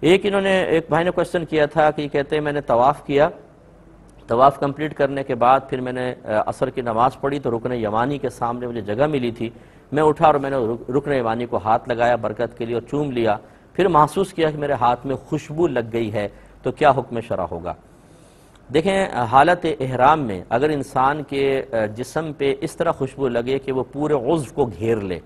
ایک بھائی نے کوشچن کیا تھا کہ کہتے ہیں میں نے طواف کیا، طواف کمپلیٹ کرنے کے بعد پھر میں نے عصر کی نماز پڑھی تو رکن یمانی کے سامنے مجھے جگہ ملی تھی، میں اٹھا اور میں نے رکن یمانی کو ہاتھ لگایا برکت کے لیے اور چوم لیا، پھر محسوس کیا کہ میرے ہاتھ میں خوشبو لگ گئی ہے، تو کیا حکم شرع ہوگا؟ دیکھیں، حالت احرام میں اگر انسان کے جسم پہ اس طرح خوشبو لگے کہ وہ پورے عضو کو گھیر لے،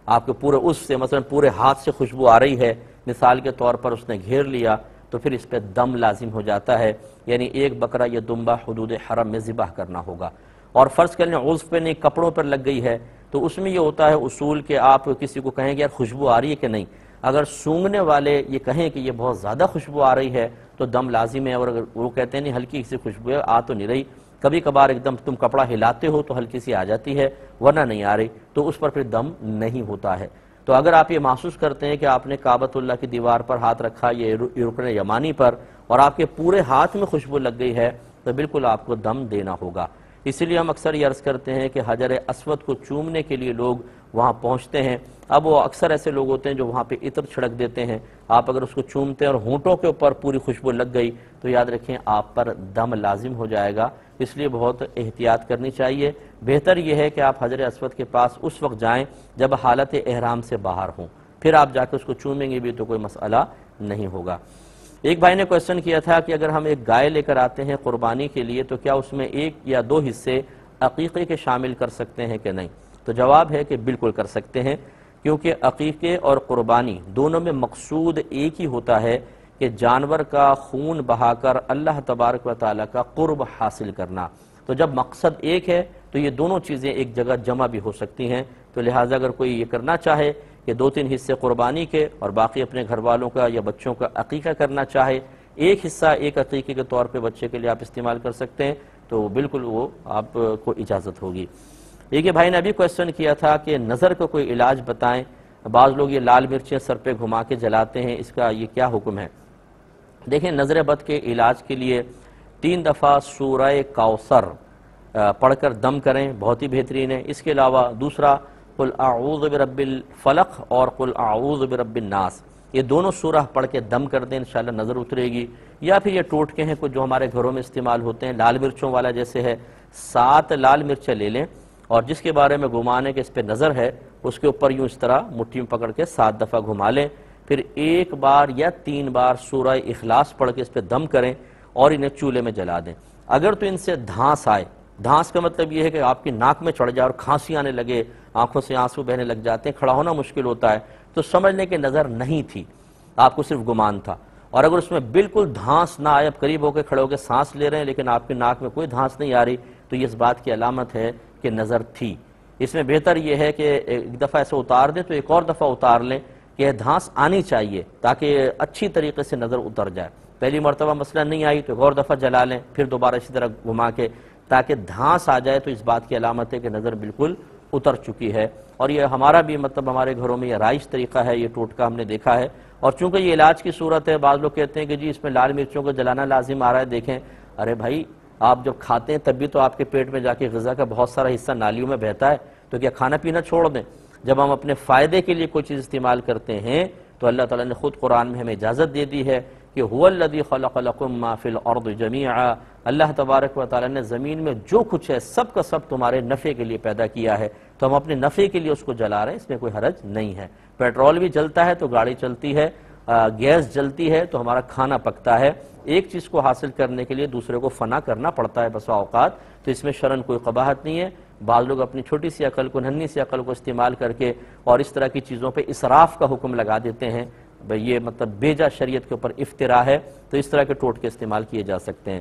آپ کے پورے عضو سے مثلا پورے ہاتھ سے خوشبو آ رہی ہے مثال کے طور پر، اس نے گھیر لیا تو پھر اس پہ دم لازم ہو جاتا ہے، یعنی ایک بکرا یا دمبا حدود حرم میں ذبح کرنا ہوگا۔ اور فرض کر لیں عضو پہ نہیں کپڑوں پر لگ گئی ہے تو اس میں یہ ہوتا ہے اصول کہ آپ کسی کو کہیں کہ یار خوشبو آ رہی ہے کہ نہیں، اگر سونگھنے والے یہ کہیں کہ یہ بہت زیادہ خوشبو آ رہی ہے تو دم لازم ہے، اور اگر وہ کہتے ہیں نہیں ہلکی سی خوشبو ہے آ تو نہیں رہی، کبھی کبھار ایک دم تم کپڑا ہلاتے ہو تو ہلکی سی آ جاتی ہے ورنہ نہیں آ رہی، تو اس پر پھر دم نہیں ہوتا ہے۔ تو اگر آپ یہ محسوس کرتے ہیں کہ آپ نے کعبۃ اللہ کی دیوار پر ہاتھ رکھا یہ رکن یمانی پر اور آپ کے پورے ہاتھ میں خوشبو لگ گئی ہے تو بالکل آپ کو دم دینا ہوگا۔ اسی لیے ہم اکثر یہ عرض کرتے ہیں کہ حجر اسود کو چومنے کے لیے لوگ وہاں پہنچتے ہیں، اب وہ اکثر ایسے لوگ ہوتے ہیں جو وہاں پہ عطر چھڑک دیتے ہیں، آپ اگر اس کو چومتے ہیں اور ہونٹوں کے اوپر پوری خوشبو لگ گئی تو یاد رکھیں آپ پر دم لازم ہو جائے گا، اس لیے بہت احتیاط کرنی چاہیے۔ بہتر یہ ہے کہ آپ حجر اسود کے پاس اس وقت جائیں جب حالت احرام سے باہر ہوں، پھر آپ جا کے اس کو چومیں گے بھی تو کوئی مسئلہ نہیں ہوگا۔ ایک بھائی نے کوشچن کیا تھا کہ اگر ہم ایک گائے لے کر آتے ہیں قربانی کے لیے تو کیا اس میں ایک یا دو حصے عقیقے کے شامل کر سکتے ہیں کہ نہیں؟ تو جواب ہے کہ بالکل کر سکتے ہیں، کیونکہ عقیقے اور قربانی دونوں میں مقصود ایک ہی ہوتا ہے کہ جانور کا خون بہا کر اللہ تبارک و تعالیٰ کا قرب حاصل کرنا۔ تو جب مقصد ایک ہے تو یہ دونوں چیزیں ایک جگہ جمع بھی ہو سکتی ہیں، تو لہٰذا اگر کوئی یہ کرنا چاہے کہ 2-3 حصے قربانی کے اور باقی اپنے گھر والوں کا یا بچوں کا عقیقہ کرنا چاہے، ایک حصہ ایک عقیقے کے طور پہ بچے کے لیے آپ استعمال کر سکتے ہیں، تو بالکل وہ آپ کو اجازت ہوگی۔ ایک بھائی نے ابھی کوشچن کیا تھا کہ نظر کا کوئی علاج بتائیں، بعض لوگ یہ لال مرچیں سر پہ گھما کے جلاتے ہیں، اس کا یہ کیا حکم ہے؟ دیکھیں، نظر بد کے علاج کے لیے 3 دفعہ سورہ کوثر پڑھ کر دم کریں، بہت ہی بہترین ہے۔ اس کے علاوہ دوسرا قل اعوذ برب الفلق اور قل اعوذ برب الناس، یہ دونوں سورہ پڑھ کے دم کر دیں، انشاءاللہ نظر اترے گی۔ یا پھر یہ ٹوٹکے ہیں کچھ جو ہمارے گھروں میں استعمال ہوتے ہیں، لال مرچوں والا جیسے ہے، 7 لال مرچیں لے لیں اور جس کے بارے میں گمان ہے کہ اس پہ نظر ہے اس کے اوپر یوں اس طرح مٹھی میں پکڑ کے 7 دفعہ گھما لیں، پھر 1 بار یا 3 بار سورہ اخلاص پڑھ کے اس پہ دم کریں اور انہیں چولہے میں جلا دیں۔ اگر تو ان سے دھانس آئے، دھانس کا مطلب یہ ہے کہ آپ کی ناک میں چڑھ جائے اور کھانسی آنے لگے، آنکھوں سے آنسو بہنے لگ جاتے ہیں، کھڑا ہونا مشکل ہوتا ہے، تو سمجھ لیں کہ نظر نہیں تھی، آپ کو صرف گمان تھا۔ اور اگر اس میں بالکل دھانس نہ آئے، اب قریب ہو کے کھڑے ہو کے سانس لے رہے ہیں لیکن آپ کی ناک میں کوئی دھانس نہیں آ رہی، تو یہ اس بات کی علامت ہے کہ نظر تھی۔ اس میں بہتر یہ ہے کہ ایک دفعہ ایسے اتار دیں تو ایک اور دفعہ اتار لیں کہ دھانس آنی چاہیے تاکہ اچھی طریقے سے نظر اتر جائے۔ پہلی مرتبہ مثلا نہیں آئی تو ایک اور دفعہ جلا لیں، پھر دوبارہ اسی طرح گھما کے تاکہ دھانس آ جائے، تو اس بات کی علامت ہے کہ نظر بالکل اتر چکی ہے۔ اور یہ ہمارا بھی مطلب ہمارے گھروں میں یہ رائج طریقہ ہے، یہ ٹوٹکا ہم نے دیکھا ہے۔ اور چونکہ یہ علاج کی صورت ہے، بعض لوگ کہتے ہیں کہ جی اس میں لال مرچوں کو جلانا لازم آ رہا ہے، دیکھیں ارے بھائی آپ جب کھاتے ہیں تب بھی تو آپ کے پیٹ میں جا کے غذا کا بہت سارا حصہ نالیوں میں بہتا ہے، تو کیا کھانا پینا چھوڑ دیں؟ جب ہم اپنے فائدے کے لیے کوئی چیز استعمال کرتے ہیں تو اللہ تعالیٰ نے خود قرآن میں ہمیں اجازت دے دی ہے کہ هو الذی خلق لکم ما فی الارض جمیعا، اللہ تبارک و تعالیٰ نے زمین میں جو کچھ ہے سب کا سب تمہارے نفع کے لیے پیدا کیا ہے، تو ہم اپنے نفع کے لیے اس کو جلا رہے ہیں، اس میں کوئی حرج نہیں ہے۔ پیٹرول بھی جلتا ہے تو گاڑی چلتی ہے، گیس جلتی ہے تو ہمارا کھانا پکتا ہے، ایک چیز کو حاصل کرنے کے لیے دوسرے کو فنا کرنا پڑتا ہے بسا اوقات، تو اس میں شرعاً کوئی قباحت نہیں ہے۔ بعض لوگ اپنی چھوٹی سی عقل کو، ننھی سی عقل کو استعمال کر کے اور اس طرح کی چیزوں پہ اسراف کا حکم لگا دیتے ہیں، یہ مطلب بیجا شریعت کے اوپر افتراء ہے، تو اس طرح کے ٹوٹکے استعمال کیے جا سکتے ہیں۔